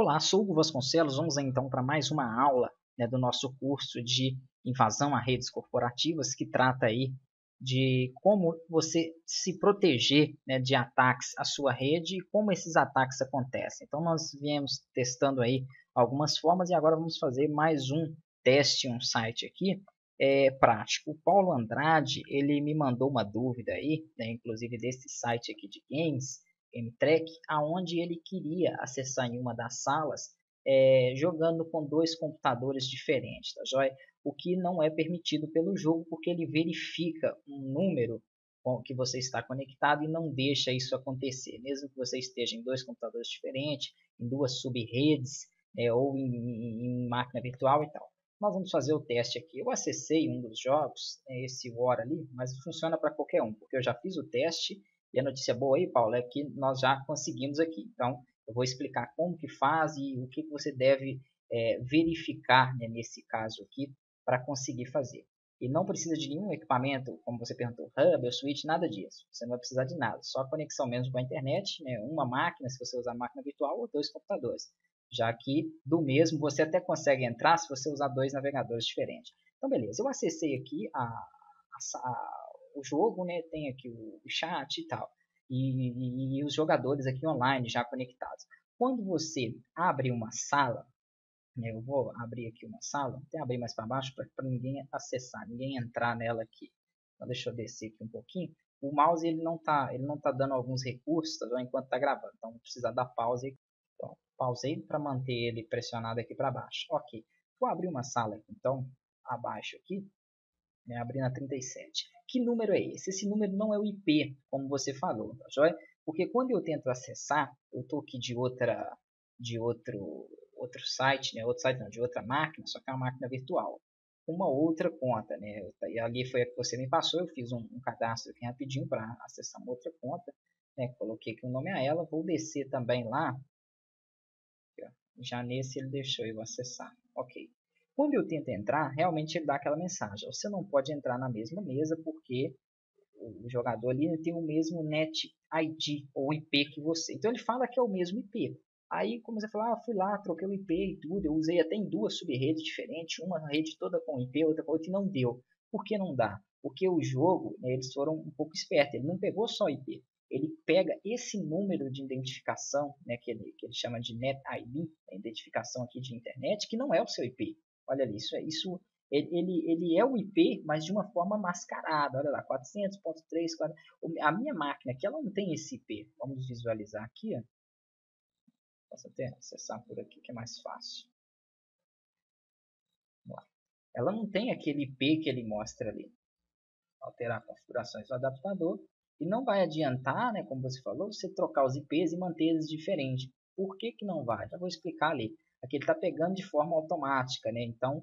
Olá, sou Hugo Vasconcelos. Vamos então para mais uma aula, né, do nosso curso de invasão a redes corporativas, que trata aí de como você se proteger, né, de ataques à sua rede e como esses ataques acontecem. Então nós viemos testando aí algumas formas e agora vamos fazer mais um teste em um site aqui prático. O Paulo Andrade, ele me mandou uma dúvida aí, né, inclusive desse site aqui de games, MTrek, aonde ele queria acessar em uma das salas jogando com dois computadores diferentes, tá joia? O que não é permitido pelo jogo, porque ele verifica um número com que você está conectado e não deixa isso acontecer, mesmo que você esteja em dois computadores diferentes, em duas subredes, ou em máquina virtual e tal. Nós vamos fazer o teste aqui. Eu acessei um dos jogos, esse War ali, mas funciona para qualquer um, porque eu já fiz o teste e a notícia boa aí, Paulo, é que nós já conseguimos aqui. Então, eu vou explicar como que faz e o que você deve verificar, né, nesse caso aqui para conseguir fazer. E não precisa de nenhum equipamento, como você perguntou, hub ou switch, nada disso. Você não vai precisar de nada, só a conexão mesmo com a internet, né, uma máquina, se você usar máquina virtual, ou dois computadores. Já que do mesmo você até consegue entrar se você usar dois navegadores diferentes. Então, beleza, eu acessei aqui o jogo, né, tem aqui o chat e tal, e os jogadores aqui online já conectados. Quando você abre uma sala, né, eu vou abrir aqui uma sala, até abrir mais para baixo para ninguém acessar, ninguém entrar nela aqui. Então deixa eu descer aqui um pouquinho. O mouse ele não tá dando alguns recursos, tá, enquanto está gravando, então vou precisar dar pausa. Então, pausei para manter ele pressionado aqui para baixo. Ok, vou abrir uma sala aqui, então abaixo aqui, né, abrindo a 37. Que número é esse? Esse número não é o IP, como você falou, tá joia? Porque quando eu tento acessar, eu estou aqui de outro site, né? Outro site não, de outra máquina, só que é uma máquina virtual. Uma outra conta, né? E ali foi a que você me passou, eu fiz um cadastro aqui rapidinho para acessar uma outra conta, né? Coloquei aqui o nome a ela, vou descer também lá. Já nesse ele deixou eu acessar. Ok. Quando eu tento entrar, realmente ele dá aquela mensagem. Você não pode entrar na mesma mesa porque o jogador ali tem o mesmo net ID ou IP que você. Então ele fala que é o mesmo IP. Aí, como você fala, fui lá, troquei o IP e tudo, eu usei até em duas subredes diferentes, uma rede toda com IP, outra com outra, e não deu. Por que não dá? Porque o jogo, né, eles foram um pouco espertos, ele não pegou só IP, ele pega esse número de identificação, né, que ele chama de Net ID, a identificação aqui de internet, que não é o seu IP. Olha ali, isso ele é o IP, mas de uma forma mascarada. Olha lá, 400.3, a minha máquina aqui, ela não tem esse IP. Vamos visualizar aqui, ó. Posso até acessar por aqui que é mais fácil. Vamos lá. Ela não tem aquele IP que ele mostra ali. Alterar configurações do adaptador. E não vai adiantar, né, como você falou, você trocar os IPs e manter eles diferentes. Por que que não vai? Já vou explicar ali. Aqui ele está pegando de forma automática, né? Então,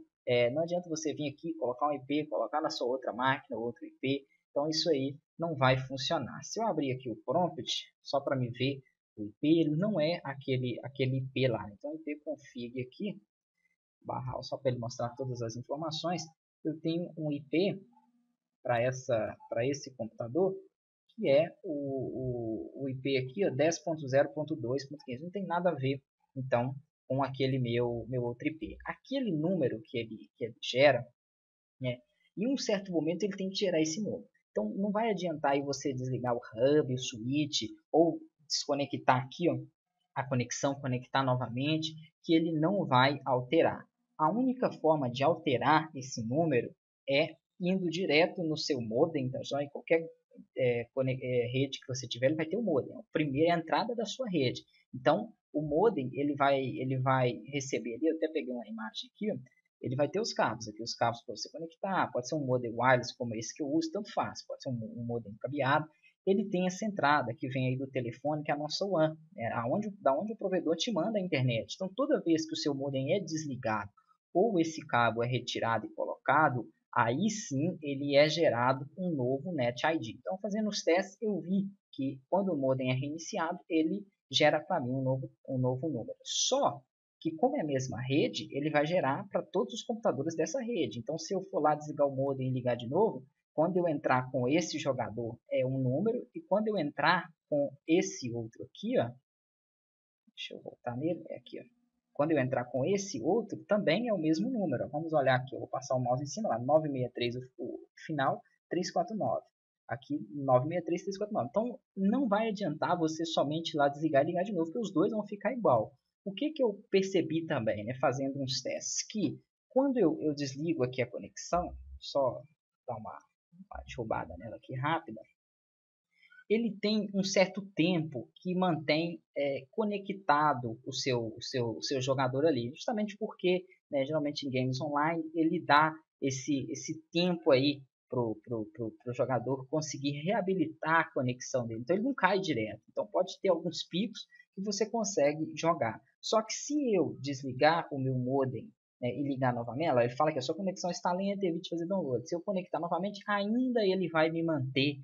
não adianta você vir aqui, colocar um IP, colocar na sua outra máquina, outro IP. Então, isso aí não vai funcionar. Se eu abrir aqui o prompt, só para me ver o IP, ele não é aquele IP lá. Então, IP config aqui, barra, só para ele mostrar todas as informações. Eu tenho um IP para esse computador, que é o IP aqui, 10.0.2.15. Não tem nada a ver, então, com aquele meu outro IP. Aquele número que ele gera, né, em um certo momento ele tem que gerar esse número. Então, não vai adiantar aí você desligar o hub, o switch, ou desconectar aqui, ó, a conexão, conectar novamente, que ele não vai alterar. A única forma de alterar esse número é indo direto no seu modem, tá? Só em qualquer rede que você tiver, ele vai ter o modem. A primeira entrada da sua rede. Então, o modem ele vai receber ali, eu até peguei uma imagem aqui, ó, ele vai ter os cabos aqui, os cabos para você conectar, pode ser um modem wireless como esse que eu uso, tanto faz, pode ser um modem cabeado. Ele tem essa entrada que vem aí do telefone, que é a nossa WAN, da onde o provedor te manda a internet. Então, toda vez que o seu modem é desligado ou esse cabo é retirado e colocado, aí sim ele é gerado um novo Net ID. Então, fazendo os testes, eu vi que quando o modem é reiniciado, ele gera para mim um novo número. Só que como é a mesma rede, ele vai gerar para todos os computadores dessa rede. Então, se eu for lá desligar o modem e ligar de novo, quando eu entrar com esse jogador é um número, e quando eu entrar com esse outro aqui, ó, deixa eu voltar nele, é aqui, ó, quando eu entrar com esse outro, também é o mesmo número. Vamos olhar aqui, eu vou passar o mouse em cima lá, 963 o final, 349. Aqui 963, 349. Então não vai adiantar você somente ir lá desligar e ligar de novo, porque os dois vão ficar igual. O que eu percebi também, né, fazendo uns testes, que quando eu desligo aqui a conexão, só dar uma derrubada nela aqui rápida, ele tem um certo tempo que mantém conectado o seu jogador ali, justamente porque, né, geralmente em games online, ele dá esse tempo aí pro jogador conseguir reabilitar a conexão dele. Então ele não cai direto. Então pode ter alguns picos que você consegue jogar. Só que se eu desligar o meu modem, né, e ligar novamente, ele fala que a sua conexão está lenta e evite fazer download. Se eu conectar novamente, ainda ele vai me manter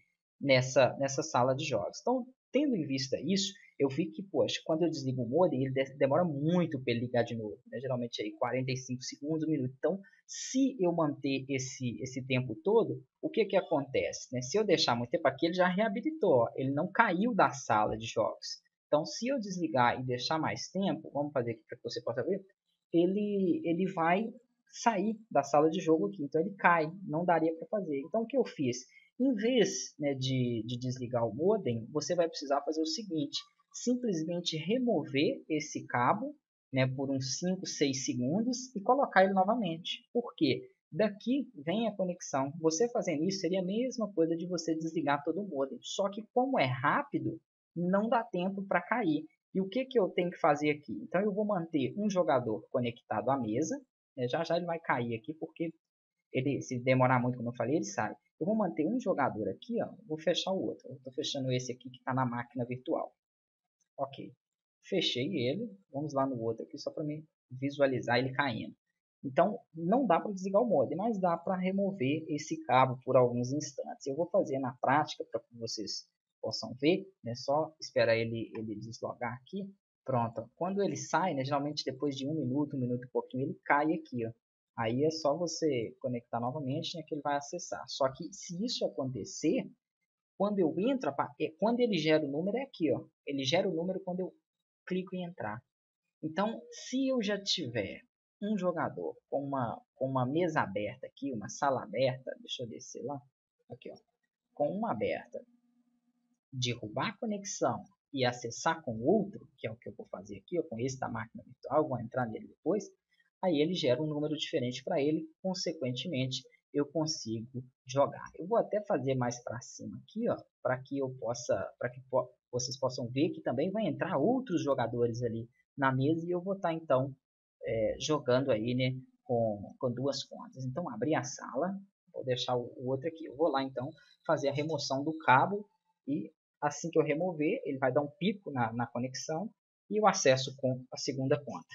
nessa sala de jogos. Então, tendo em vista isso, eu vi que, poxa, quando eu desligo o modem, ele demora muito para ele ligar de novo, né? Geralmente aí 45 segundos, 1 minuto. Então, se eu manter esse tempo todo, o que acontece? Né? Se eu deixar muito tempo aqui, ele já reabilitou, ó, ele não caiu da sala de jogos. Então, se eu desligar e deixar mais tempo, vamos fazer aqui para que você possa ver, ele vai sair da sala de jogo aqui, então ele cai, não daria para fazer. Então, o que eu fiz? Em vez, né, de desligar o modem, você vai precisar fazer o seguinte, simplesmente remover esse cabo, né, por uns 5, 6 segundos e colocar ele novamente. Por quê? Daqui vem a conexão. Você fazendo isso seria a mesma coisa de você desligar todo o modem. Só que como é rápido, não dá tempo para cair. E o que eu tenho que fazer aqui? Então eu vou manter um jogador conectado à mesa. Né, já já ele vai cair aqui porque ele, se demorar muito, como eu falei, ele sai. Eu vou manter um jogador aqui, ó, vou fechar o outro. Eu estou fechando esse aqui que está na máquina virtual. Ok. Fechei ele. Vamos lá no outro aqui só para me visualizar ele caindo. Então, não dá para desligar o modem, mas dá para remover esse cabo por alguns instantes. Eu vou fazer na prática para que vocês possam ver. Né? Só esperar ele deslogar aqui. Pronto. Quando ele sai, né, geralmente depois de 1 minuto e pouquinho, ele cai aqui. Ó. Aí é só você conectar novamente, né, que ele vai acessar. Só que se isso acontecer, quando eu entro, quando ele gera o número é aqui, ó. Ele gera o número quando eu clico em entrar. Então, se eu já tiver um jogador com uma mesa aberta aqui, uma sala aberta, deixa eu descer lá, aqui, ó, com uma aberta, derrubar a conexão e acessar com outro, que é o que eu vou fazer aqui, ó, com esse da máquina virtual, vou entrar nele depois, aí ele gera um número diferente para ele, consequentemente eu consigo jogar. Eu vou até fazer mais para cima aqui, ó, para que eu possa, vocês possam ver que também vai entrar outros jogadores ali na mesa e eu vou estar então jogando aí, né, com duas contas. Então abrir a sala, vou deixar o outro aqui. Eu vou lá então fazer a remoção do cabo e assim que eu remover, ele vai dar um pico na conexão e eu acesso com a segunda conta.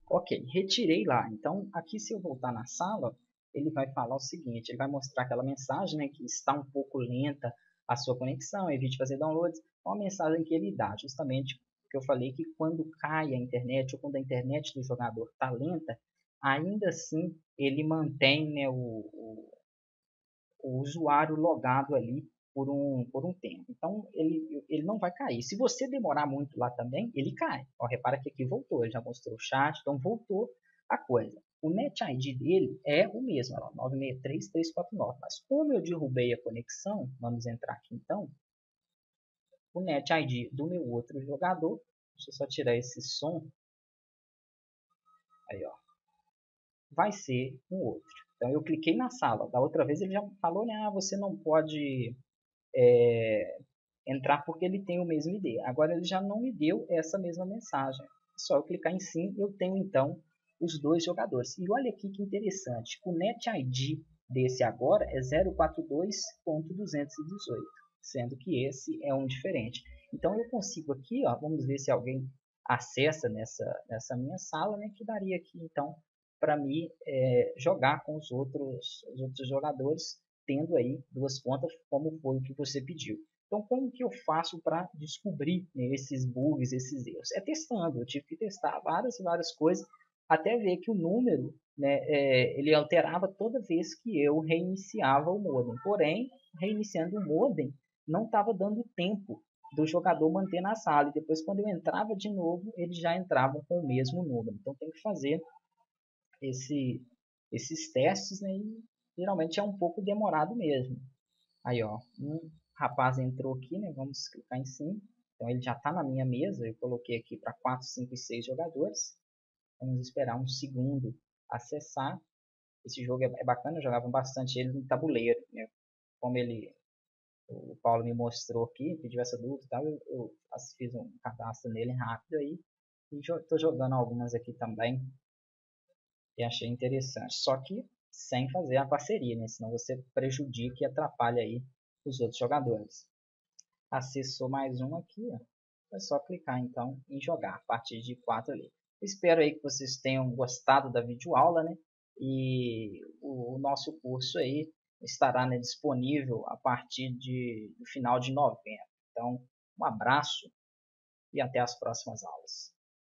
Ok, retirei lá. Então, aqui se eu voltar na sala, ele vai falar o seguinte, ele vai mostrar aquela mensagem, né, que está um pouco lenta a sua conexão, evite fazer downloads, uma mensagem que ele dá, justamente porque eu falei que quando cai a internet ou quando a internet do jogador está lenta, ainda assim ele mantém, né, o usuário logado ali por um tempo. Então, ele não vai cair. Se você demorar muito lá também, ele cai. Ó, repara que aqui voltou, ele já mostrou o chat, então voltou a coisa. O NetID dele é o mesmo, 963.349. Mas como eu derrubei a conexão, vamos entrar aqui então, o NetID do meu outro jogador, deixa eu só tirar esse som, aí ó, vai ser um outro. Então eu cliquei na sala, da outra vez ele já falou, né, você não pode entrar porque ele tem o mesmo ID. Agora ele já não me deu essa mesma mensagem. Só eu clicar em sim, eu tenho então os dois jogadores. E olha aqui que interessante, o NetID desse agora é 042.218, sendo que esse é um diferente. Então eu consigo aqui, ó, vamos ver se alguém acessa nessa minha sala, né, que daria aqui então para mim jogar com os outros jogadores, tendo aí duas contas, como foi o que você pediu. Então, como que eu faço para descobrir, né, esses bugs, esses erros? É testando. Eu tive que testar várias e várias coisas até ver que o número, né, ele alterava toda vez que eu reiniciava o modem. Porém, reiniciando o modem, não estava dando tempo do jogador manter na sala. E depois, quando eu entrava de novo, eles já entravam com o mesmo número. Então, tem que fazer esses testes, né, e geralmente é um pouco demorado mesmo. Aí, ó, um rapaz entrou aqui, né? Vamos clicar em cima. Então ele já está na minha mesa. Eu coloquei aqui para 4, 5 e 6 jogadores. Vamos esperar um segundo acessar. Esse jogo é bacana, eu jogava bastante ele no tabuleiro, né? Como o Paulo me mostrou aqui, pediu essa dúvida e tal, eu fiz um cadastro nele rápido aí. E estou jogando algumas aqui também e achei interessante. Só que sem fazer a parceria, né? Senão você prejudica e atrapalha aí os outros jogadores. Acessou mais um aqui, ó. É só clicar então em jogar a partir de 4 ali. Espero aí que vocês tenham gostado da videoaula, né? E o nosso curso aí estará, né, disponível a partir do final de novembro. Então, um abraço e até as próximas aulas.